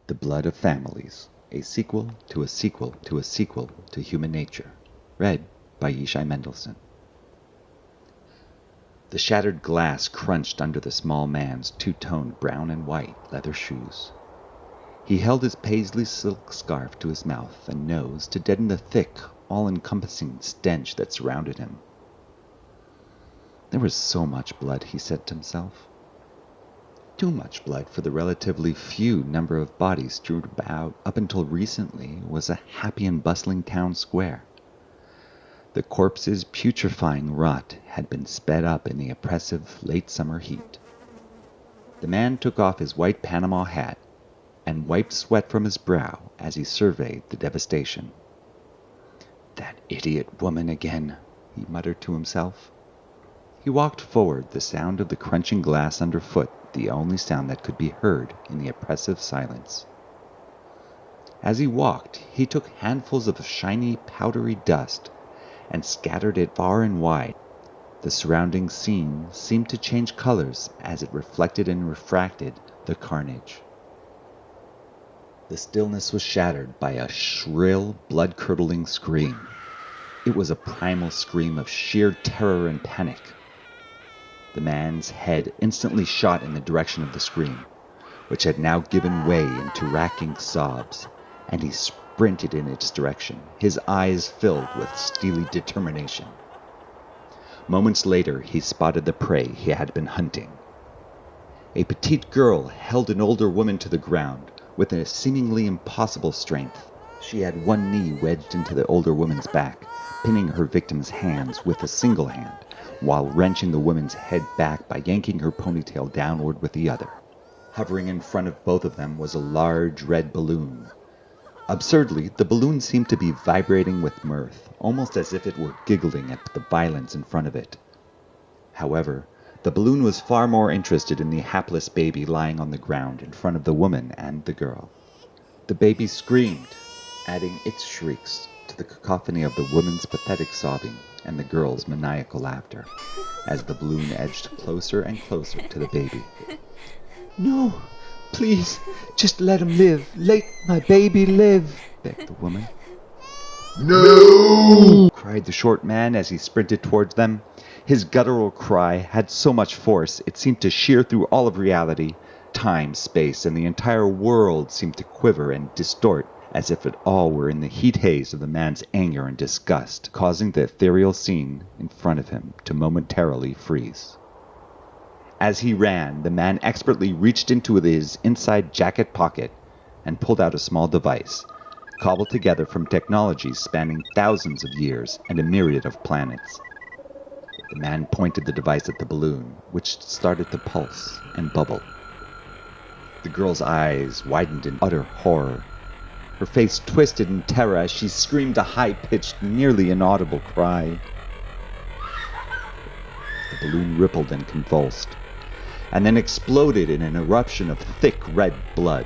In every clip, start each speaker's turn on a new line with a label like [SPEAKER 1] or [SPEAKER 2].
[SPEAKER 1] The Blood of Families, a sequel to a sequel to a sequel to Human Nature. Read by Yishai Mendelsohn. The shattered glass crunched under the small man's two-toned brown and white leather shoes. He held his paisley silk scarf to his mouth and nose to deaden the thick, all-encompassing stench that surrounded him. There was so much blood, he said to himself. Too much blood for the relatively few number of bodies strewn about up until recently was a happy and bustling town square. The corpses' putrefying rot had been sped up in the oppressive late summer heat. The man took off his white Panama hat and wiped sweat from his brow as he surveyed the devastation. "That idiot woman again," he muttered to himself. He walked forward, the sound of the crunching glass underfoot the only sound that could be heard in the oppressive silence. As he walked, he took handfuls of shiny, powdery dust and scattered it far and wide. The surrounding scene seemed to change colors as it reflected and refracted the carnage. The stillness was shattered by a shrill, blood-curdling scream. It was a primal scream of sheer terror and panic. The man's head instantly shot in the direction of the scream, which had now given way into racking sobs, and he sprinted in its direction, his eyes filled with steely determination. Moments later, he spotted the prey he had been hunting. A petite girl held an older woman to the ground with a seemingly impossible strength. She had one knee wedged into the older woman's back, pinning her victim's hands with a single hand, while wrenching the woman's head back by yanking her ponytail downward with the other. Hovering in front of both of them was a large red balloon. Absurdly, the balloon seemed to be vibrating with mirth, almost as if it were giggling at the violence in front of it. However, the balloon was far more interested in the hapless baby lying on the ground in front of the woman and the girl. The baby screamed, adding its shrieks to the cacophony of the woman's pathetic sobbing and the girl's maniacal laughter, as the balloon edged closer and closer to the baby. "No, please, just let him live. Let my baby live," begged the woman. "No!" cried the short man as he sprinted towards them. His guttural cry had so much force it seemed to shear through all of reality. Time, space, and the entire world seemed to quiver and distort, as if it all were in the heat haze of the man's anger and disgust, causing the ethereal scene in front of him to momentarily freeze. As he ran, the man expertly reached into his inside jacket pocket and pulled out a small device, cobbled together from technologies spanning thousands of years and a myriad of planets. The man pointed the device at the balloon, which started to pulse and bubble. The girl's eyes widened in utter horror. Her face twisted in terror as she screamed a high-pitched, nearly inaudible cry. The balloon rippled and convulsed, and then exploded in an eruption of thick red blood.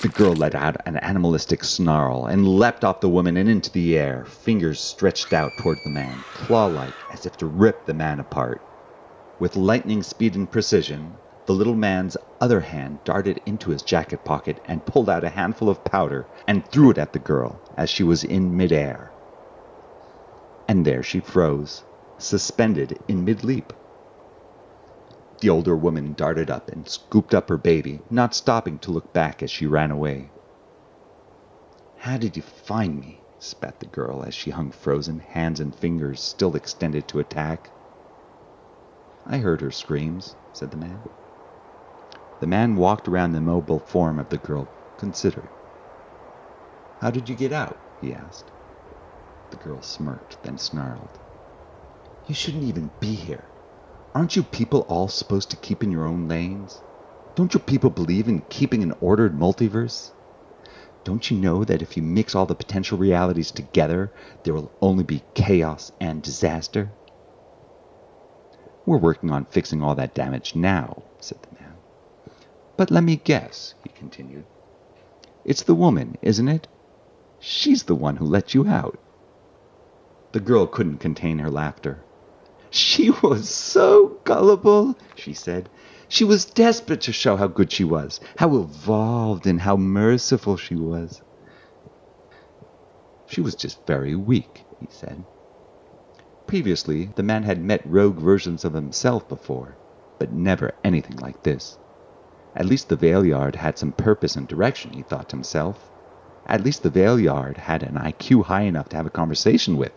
[SPEAKER 1] The girl let out an animalistic snarl and leapt off the woman and into the air, fingers stretched out toward the man, claw-like, as if to rip the man apart. With lightning speed and precision, the little man's other hand darted into his jacket pocket and pulled out a handful of powder and threw it at the girl as she was in midair. And there she froze, suspended in mid-leap. The older woman darted up and scooped up her baby, not stopping to look back as she ran away. "How did you find me?" spat the girl as she hung frozen, hands and fingers still extended to attack. "I heard her screams," said the man. The man walked around the mobile form of the girl, considered. "How did you get out?" he asked. The girl smirked, then snarled. "You shouldn't even be here. Aren't you people all supposed to keep in your own lanes? Don't you people believe in keeping an ordered multiverse? Don't you know that if you mix all the potential realities together, there will only be chaos and disaster?" "We're working on fixing all that damage now," said the man. "But let me guess," he continued. "It's the woman, isn't it? She's the one who let you out." The girl couldn't contain her laughter. "She was so gullible," she said. She was desperate to show how good she was, how evolved and how merciful she was. She was just very weak, he said. Previously, the man had met rogue versions of himself before, but never anything like this. At least the Valeyard had some purpose and direction, he thought to himself. At least the Valeyard had an IQ high enough to have a conversation with.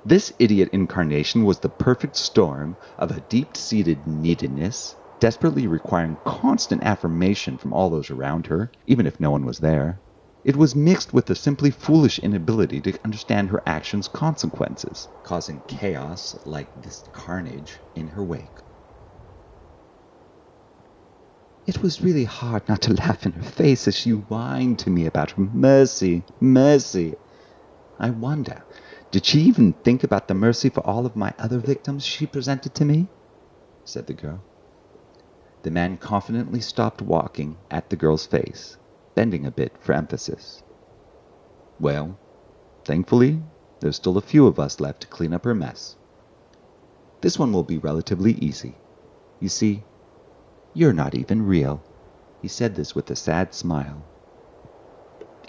[SPEAKER 1] This idiot incarnation was the perfect storm of a deep-seated neediness, desperately requiring constant affirmation from all those around her, even if no one was there. It was mixed with a simply foolish inability to understand her actions' consequences, causing chaos like this carnage in her wake. It was really hard not to laugh in her face as she whined to me about her mercy, mercy. I wonder, did she even think about the mercy for all of my other victims she presented to me? Said the girl. The man confidently stopped walking at the girl's face, bending a bit for emphasis. Well, thankfully, there's still a few of us left to clean up her mess. This one will be relatively easy. You see, you're not even real. He said this with a sad smile.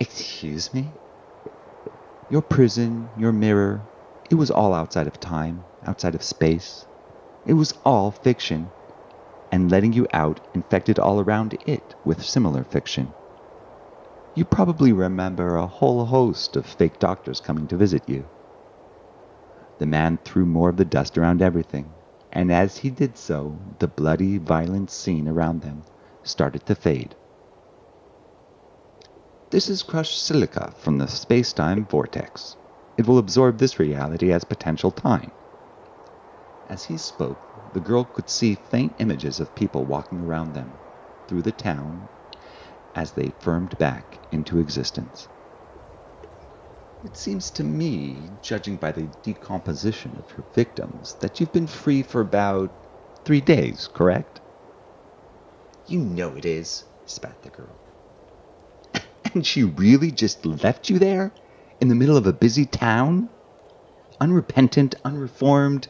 [SPEAKER 1] Excuse me? Your prison, your mirror, it was all outside of time, outside of space. It was all fiction. And letting you out infected all around it with similar fiction. You probably remember a whole host of fake doctors coming to visit you. The man threw more of the dust around everything, and as he did so, the bloody, violent scene around them started to fade. This is crushed silica from the space-time vortex. It will absorb this reality as potential time. As he spoke, the girl could see faint images of people walking around them, through the town, as they firmed back into existence. It seems to me, judging by the decomposition of her victims, that you've been free for about 3 days, correct? You know it is, spat the girl. And she really just left you there? In the middle of a busy town? Unrepentant, unreformed,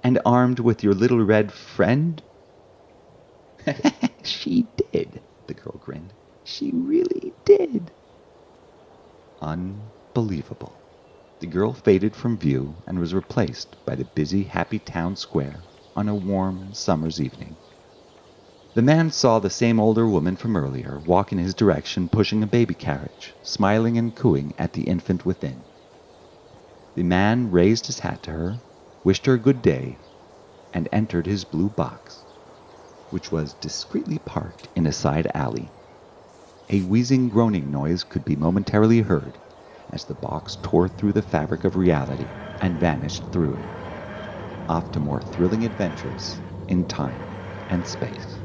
[SPEAKER 1] and armed with your little red friend? She did, the girl grinned. She really did. Unbelievable. The girl faded from view and was replaced by the busy, happy town square on a warm summer's evening. The man saw the same older woman from earlier walk in his direction pushing a baby carriage, smiling and cooing at the infant within. The man raised his hat to her, wished her good day, and entered his blue box, which was discreetly parked in a side alley. A wheezing, groaning noise could be momentarily heard as the box tore through the fabric of reality and vanished through it, off to more thrilling adventures in time and space.